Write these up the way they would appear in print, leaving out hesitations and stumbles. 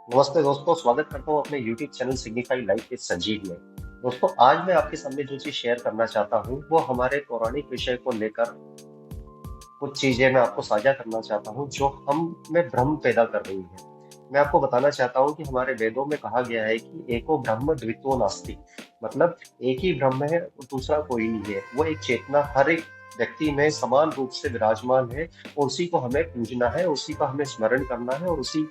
नमस्ते दोस्तों, स्वागत करता हूँ अपने YouTube चैनल सिग्निफाई लाइफ के संजीव में। दोस्तों, आज मैं आपके सामने जो चीज शेयर करना चाहता हूँ वो हमारे पौराणिक विषय को लेकर कुछ चीजें मैं आपको साझा करना चाहता हूँ जो हम में भ्रम पैदा कर रही है। मैं आपको बताना चाहता हूँ कि हमारे वेदों में कहा गया है कि एको ब्रह्म द्वितीयो नास्ति। मतलब एक ही ब्रह्म है और दूसरा कोई नहीं है। वो एक चेतना हर एक व्यक्ति में समान रूप से विराजमान है और उसी को हमें पूजना है, उसी का हमें स्मरण करना है और उसी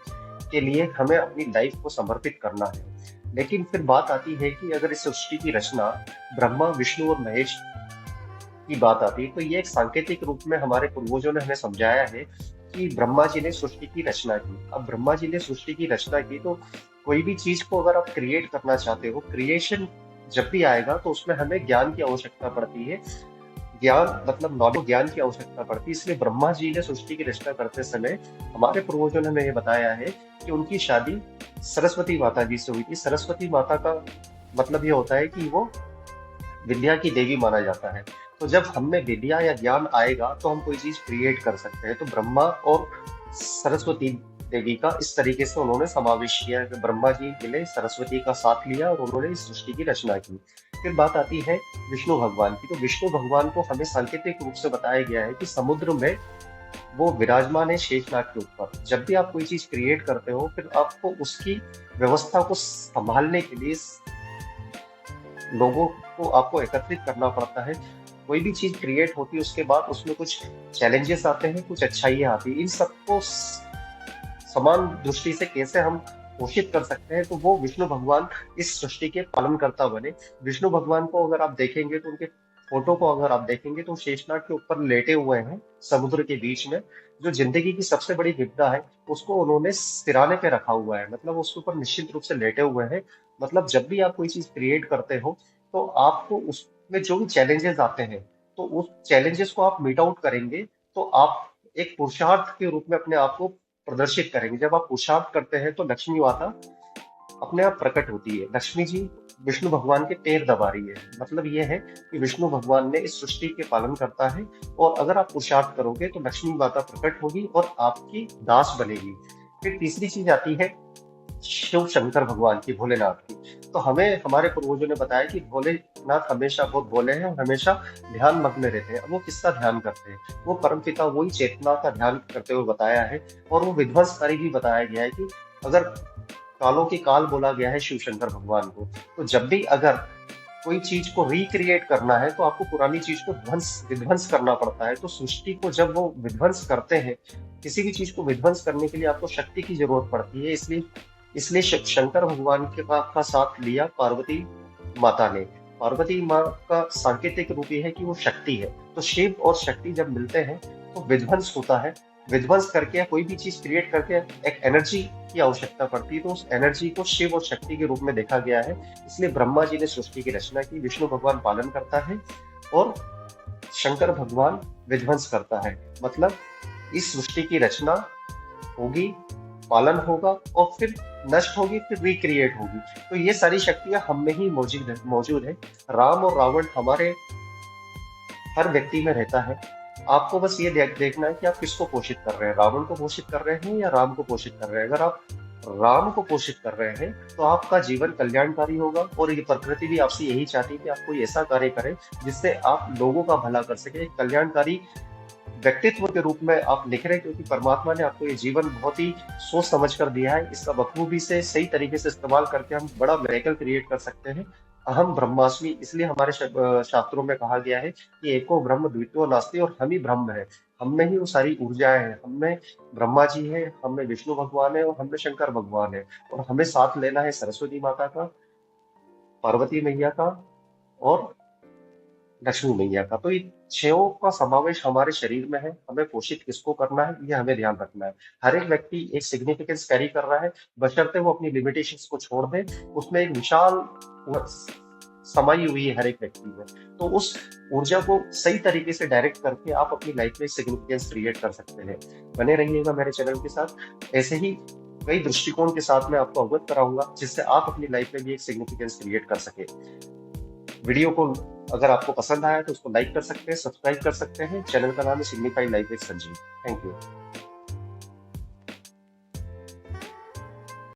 के लिए हमें अपनी लाइफ को समर्पित करना है। लेकिन फिर बात आती है कि अगर इस सृष्टि की रचना ब्रह्मा, विष्णु और महेश की बात आती है तो ये एक सांकेतिक रूप में हमारे पूर्वजों ने हमें समझाया है कि ब्रह्मा जी ने सृष्टि की रचना की। अब ब्रह्मा जी ने सृष्टि की रचना की तो कोई भी चीज को अगर आप क्रिएट करना चाहते हो, क्रिएशन जब भी आएगा तो उसमें हमें ज्ञान की आवश्यकता पड़ती है। ज्ञान मतलब नॉलेज, ज्ञान की आवश्यकता पड़ती है। इसलिए ब्रह्मा जी ने सृष्टि की रचना करते समय हमारे पूर्वजों ने हमें ये बताया है कि उनकी शादी सरस्वती माता जी से हुई थी। सरस्वती माता का मतलब ये होता है कि वो विद्या की देवी माना जाता है। तो जब हम में विद्या या ज्ञान आएगा तो हम कोई चीज क्रिएट कर सकते हैं। तो ब्रह्मा और सरस्वती देवी का इस तरीके से उन्होंने समावेश किया है कि ब्रह्मा जी मिले, सरस्वती का साथ लिया और उन्होंने इस सृष्टि की रचना की। फिर बात आती है विष्णु भगवान की। तो विष्णु भगवान को हमें सांकेतिक रूप से बताया गया है कि समुद्र में वो विराजमान है शेषनाग के ऊपर। जब भी आप कोई चीज क्रिएट करते हो फिर आपको उसकी व्यवस्था को संभालने के लिए लोगों को आपको एकत्रित करना पड़ता है। कोई भी चीज क्रिएट होती है उसके बाद उसमें कुछ चैलेंजेस आते हैं, कुछ अच्छाइयाँ आती है। इन सबको समान दृष्टि से कैसे हम पोषित कर सकते हैं, तो वो विष्णु भगवान इस सृष्टि के पालनकर्ता बने। विष्णु भगवान को अगर आप देखेंगे तो उनके फोटो को अगर आप देखेंगे तो शेषनाग के ऊपर लेटे हुए हैं समुद्र के बीच में। जो जिंदगी की सबसे बड़ी विपदा है उसको उन्होंने सिराने पे रखा हुआ है, मतलब उसके ऊपर निश्चित रूप से लेटे हुए हैं। मतलब जब भी आप कोई चीज क्रिएट करते हो तो आपको उसमें जो भी चैलेंजेस आते हैं तो उस चैलेंजेस को आप मीट आउट करेंगे तो आप एक पुरुषार्थ के रूप में अपने आप को प्रदर्शित करेंगे। जब आप पुरुषार्थ करते हैं तो लक्ष्मी माता अपने आप प्रकट होती है। लक्ष्मी जी विष्णु भगवान के पैर दबा रही है। मतलब ये है कि विष्णु भगवान ने इस सृष्टि के पालन करता है और अगर आप पुरुषार्थ करोगे तो लक्ष्मी माता प्रकट होगी और आपकी दास बनेगी। फिर तीसरी चीज आती है शिव शंकर भगवान की, भोलेनाथ की। तो हमें हमारे पूर्वजों ने बताया कि भोलेनाथ हमेशा बहुत भोले हैं और हमेशा ध्यान मग्न रहते हैं। अब वो किसका ध्यान करते हैं? वो परमपिता वही चेतना का ध्यान करते हुए बताया है। और वो विध्वंसकारी भी बताया गया है कि अगर कालों की काल बोला गया है शिव शंकर भगवान को। तो जब भी अगर कोई चीज को रिक्रिएट करना है तो आपको पुरानी चीज को ध्वंस विध्वंस करना पड़ता है। तो सृष्टि को जब वो विध्वंस करते हैं, किसी भी चीज को विध्वंस करने के लिए आपको शक्ति की जरूरत पड़ती है। इसलिए इसलिए शंकर भगवान का साथ लिया पार्वती माता ने। पार्वती माँ का सांकेतिक रूप ये है कि वो शक्ति है। तो शिव और शक्ति जब मिलते हैं तो विध्वंस होता है। विध्वंस करके या कोई भी चीज क्रिएट करके एक एनर्जी की आवश्यकता पड़ती है। तो उस एनर्जी को शिव और शक्ति के रूप में देखा गया है। इसलिए ब्रह्मा जी ने सृष्टि की रचना की, विष्णु भगवान पालन करता है और शंकर भगवान विध्वंस करता है। मतलब इस सृष्टि की रचना होगी, पालन होगा और फिर नष्ट होगी, फिर रिक्रिएट होगी। तो ये सारी शक्तियां हम में ही मौजूद है। राम और रावण हमारे हर व्यक्ति में रहता है। आपको बस ये देखना है कि आप किसको पोषित कर रहे हैं, रावण को पोषित कर रहे हैं या राम को पोषित कर रहे हैं। अगर आप राम को पोषित कर रहे हैं तो आपका जीवन कल्याणकारी होगा और ये प्रकृति भी आपसे यही चाहती है कि आप कोई ऐसा कार्य करें जिससे आप लोगों का भला कर सके, एक कल्याणकारी व्यक्तित्व के रूप में आप निखरे। क्योंकि परमात्मा ने आपको ये जीवन बहुत ही सोच समझ कर दिया है। इसका बखूबी से सही तरीके से इस्तेमाल करके हम बड़ा मिरेकल क्रिएट कर सकते हैं। अहम ब्रह्मास्मि, इसलिए हमारे शास्त्रों में कहा गया है कि एको ब्रह्म द्वितीयो नास्ति, और हम ही ब्रह्म है। हम में ही वो सारी ऊर्जाएं हैं। हम में ब्रह्मा जी है, हम में विष्णु भगवान है और हम में शंकर भगवान है। और हमें साथ लेना है सरस्वती माता का, पार्वती मैया का और लक्ष्मी मैया का। तो ये छयों का समावेश हमारे शरीर में है। हमें पोषित किसको करना है ये हमें ध्यान रखना है। हर एक व्यक्ति एक सिग्निफिकेंस कैरी कर रहा है, बशर्ते वो अपनी लिमिटेशंस को छोड़ दे। उसमें एक विशाल समाई हुई है हर एक व्यक्ति में। तो उस ऊर्जा को सही तरीके से डायरेक्ट करके आप अपनी लाइफ में सिग्निफिकेंस क्रिएट कर सकते हैं। बने रहिएगा मेरे चैनल के साथ। ऐसे ही कई दृष्टिकोण के साथ मैं आपको अवगत कराऊंगा जिससे आप अपनी लाइफ में भी एक सिग्निफिकेंस क्रिएट कर सके। वीडियो को अगर आपको पसंद आया तो उसको लाइक कर सकते हैं, सब्सक्राइब कर सकते हैं। चैनल का नाम है signify life with Sanjeev. Thank you.